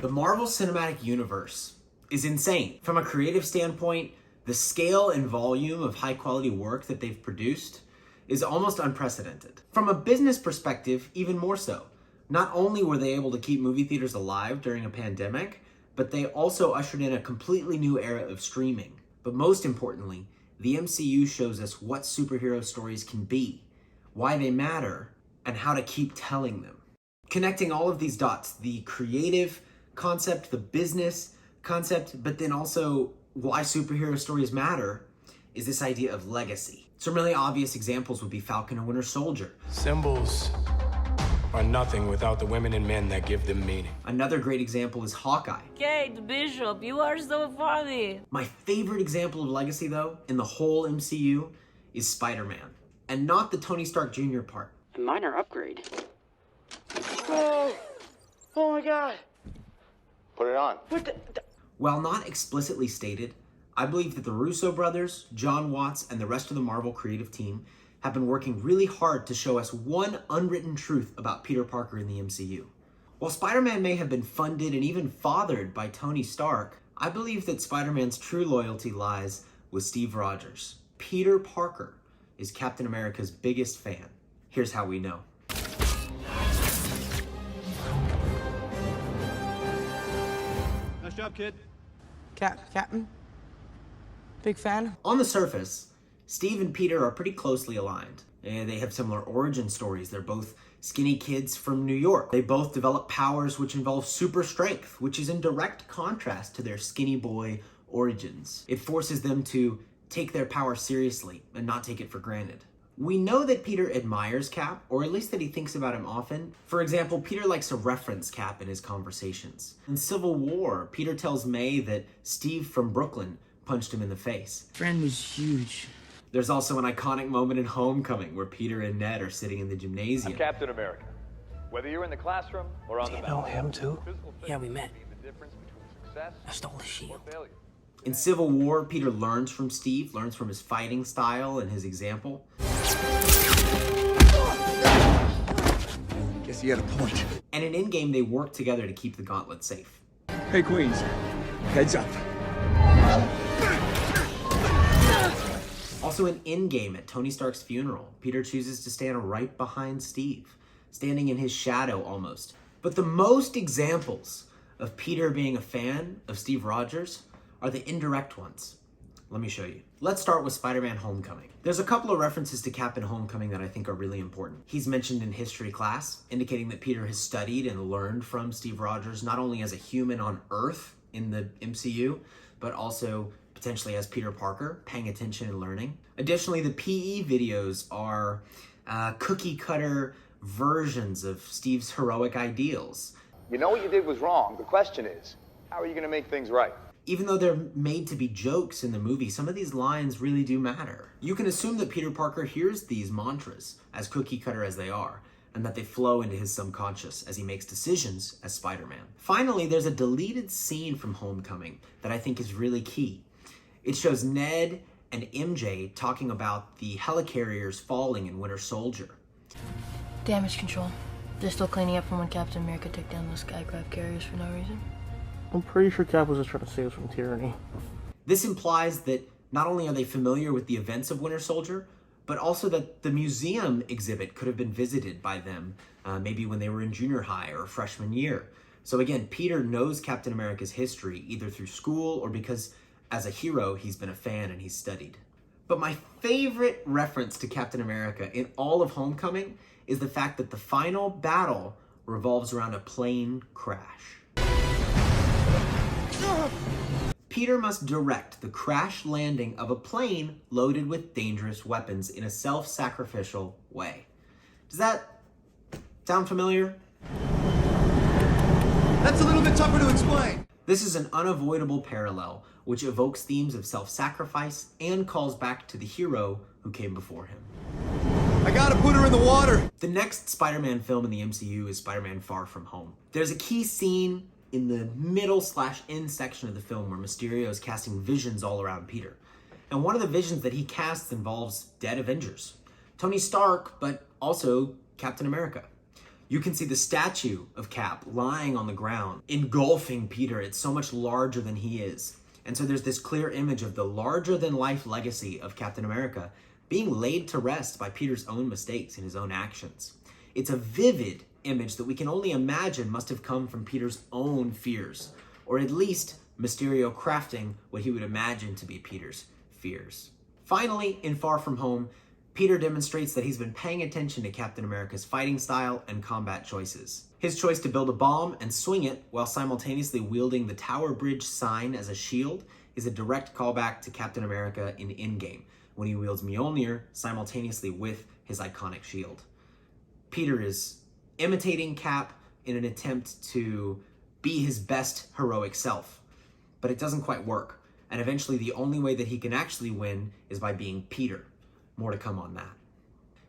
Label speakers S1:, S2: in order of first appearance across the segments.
S1: The Marvel Cinematic Universe is insane. From a creative standpoint, the scale and volume of high quality work that they've produced is almost unprecedented. From a business perspective, even more so. Not only were they able to keep movie theaters alive during a pandemic, but they also ushered in a completely new era of streaming. But most importantly, the MCU shows us what superhero stories can be, why they matter, and how to keep telling them. Connecting all of these dots, the creative concept, the business concept, but then also why superhero stories matter, is this idea of legacy. Some really obvious examples would be Falcon and Winter Soldier.
S2: Symbols are nothing without the women and men that give them meaning.
S1: Another great example is Hawkeye.
S3: Kate Bishop, you are so funny.
S1: My favorite example of legacy, though, in the whole MCU is Spider-Man. And not the Tony Stark Jr. part.
S4: A minor upgrade.
S5: Oh my God.
S6: Put it on.
S5: What the?
S1: While not explicitly stated, I believe that the Russo brothers, John Watts, and the rest of the Marvel creative team have been working really hard to show us one unwritten truth about Peter Parker in the MCU. While Spider-Man may have been funded and even fathered by Tony Stark, I believe that Spider-Man's true loyalty lies with Steve Rogers. Peter Parker is Captain America's biggest fan. Here's how we know.
S7: Nice job, kid.
S4: Captain? Big fan?
S1: On the surface, Steve and Peter are pretty closely aligned. They have similar origin stories. They're both skinny kids from New York. They both develop powers which involve super strength, which is in direct contrast to their skinny boy origins. It forces them to take their power seriously and not take it for granted. We know that Peter admires Cap, or at least that he thinks about him often. For example, Peter likes to reference Cap in his conversations. In Civil War, Peter tells May that Steve from Brooklyn punched him in the face.
S4: Friend was huge.
S1: There's also an iconic moment in Homecoming where Peter and Ned are sitting in the gymnasium.
S6: I'm Captain America. Whether you're in the classroom or on the battlefield.
S4: him too?
S6: Physical
S4: Yeah, we met.
S6: fitness mean the difference between success
S4: I stole the shield.
S6: or failure.
S1: In Civil War, Peter learns from Steve, learns from his fighting style and his example.
S7: Guess he had a point.
S1: And in Endgame, they work together to keep the gauntlet safe.
S7: Hey, Queens. Heads up.
S1: Also in Endgame, at Tony Stark's funeral, Peter chooses to stand right behind Steve, standing in his shadow almost. But the most examples of Peter being a fan of Steve Rogers are the indirect ones. Let me show you. Let's start with Spider-Man Homecoming. There's a couple of references to Cap in Homecoming that I think are really important. He's mentioned in history class, indicating that Peter has studied and learned from Steve Rogers, not only as a human on Earth in the MCU, but also potentially as Peter Parker, paying attention and learning. Additionally, the PE videos are cookie cutter versions of Steve's heroic ideals.
S6: You know what you did was wrong. The question is, how are you going to make things right?
S1: Even though they're made to be jokes in the movie, some of these lines really do matter. You can assume that Peter Parker hears these mantras, as cookie cutter as they are, and that they flow into his subconscious as he makes decisions as Spider-Man. Finally, there's a deleted scene from Homecoming that I think is really key. It shows Ned and MJ talking about the helicarriers falling in Winter Soldier.
S3: Damage control. They're still cleaning up from when Captain America took down those skycraft carriers for no reason.
S8: I'm pretty sure Cap was just trying to save us from tyranny.
S1: This implies that not only are they familiar with the events of Winter Soldier, but also that the museum exhibit could have been visited by them, maybe when they were in junior high or freshman year. So again, Peter knows Captain America's history, either through school or because as a hero, he's been a fan and he's studied. But my favorite reference to Captain America in all of Homecoming is the fact that the final battle revolves around a plane crash. Peter must direct the crash landing of a plane loaded with dangerous weapons in a self-sacrificial way. Does that sound familiar?
S7: That's a little bit tougher to explain.
S1: This is an unavoidable parallel which evokes themes of self-sacrifice and calls back to the hero who came before him.
S7: I gotta put her in the water.
S1: The next Spider-Man film in the MCU is Spider-Man Far From Home. There's a key scene in the middle/end section of the film where Mysterio is casting visions all around Peter. And one of the visions that he casts involves dead Avengers. Tony Stark, but also Captain America. You can see the statue of Cap lying on the ground, engulfing Peter. It's so much larger than he is. And so there's this clear image of the larger-than-life legacy of Captain America being laid to rest by Peter's own mistakes and his own actions. It's a vivid image that we can only imagine must have come from Peter's own fears, or at least Mysterio crafting what he would imagine to be Peter's fears. Finally, in Far From Home, Peter demonstrates that he's been paying attention to Captain America's fighting style and combat choices. His choice to build a bomb and swing it while simultaneously wielding the Tower Bridge sign as a shield is a direct callback to Captain America in Endgame, when he wields Mjolnir simultaneously with his iconic shield. Peter is imitating Cap in an attempt to be his best heroic self, but it doesn't quite work, and eventually the only way that he can actually win is by being Peter. More to come on that.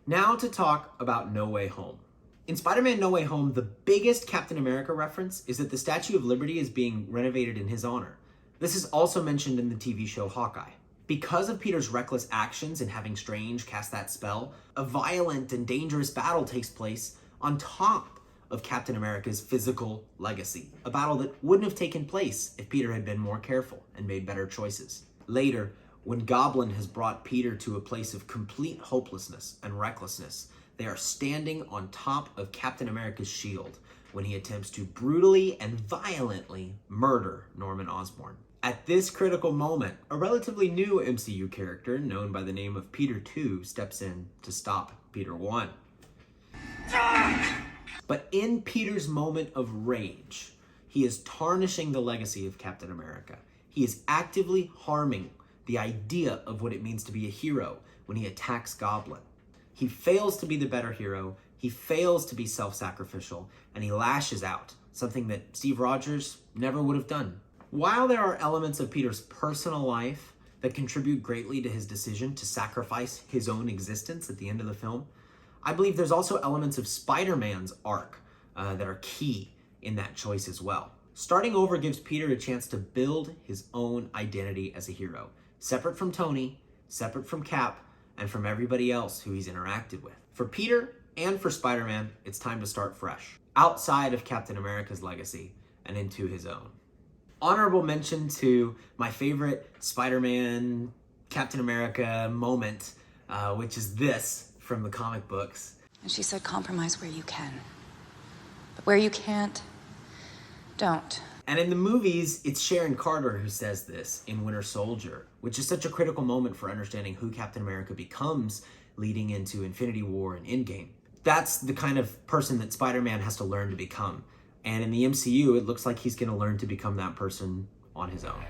S1: Now to talk about No Way Home. In Spider-Man No Way Home, the biggest Captain America reference is that the Statue of Liberty is being renovated in his honor. This is also mentioned in the TV show Hawkeye. Because of Peter's reckless actions in having Strange cast that spell, a violent and dangerous battle takes place on top of Captain America's physical legacy, a battle that wouldn't have taken place if Peter had been more careful and made better choices. Later, when Goblin has brought Peter to a place of complete hopelessness and recklessness, they are standing on top of Captain America's shield when he attempts to brutally and violently murder Norman Osborn. At this critical moment, a relatively new MCU character known by the name of Peter 2 steps in to stop Peter 1. But in Peter's moment of rage, he is tarnishing the legacy of Captain America. He is actively harming the idea of what it means to be a hero when he attacks Goblin. He fails to be the better hero, he fails to be self-sacrificial, and he lashes out, something that Steve Rogers never would have done. While there are elements of Peter's personal life that contribute greatly to his decision to sacrifice his own existence at the end of the film, I believe there's also elements of Spider-Man's arc that are key in that choice as well. Starting over gives Peter a chance to build his own identity as a hero, separate from Tony, separate from Cap, and from everybody else who he's interacted with. For Peter and for Spider-Man, it's time to start fresh, outside of Captain America's legacy and into his own. Honorable mention to my favorite Spider-Man, Captain America moment, which is this from the comic books.
S9: And she said, compromise where you can. But where you can't, don't.
S1: And in the movies, it's Sharon Carter who says this in Winter Soldier, which is such a critical moment for understanding who Captain America becomes leading into Infinity War and Endgame. That's the kind of person that Spider-Man has to learn to become. And in the MCU, it looks like he's going to learn to become that person on his own.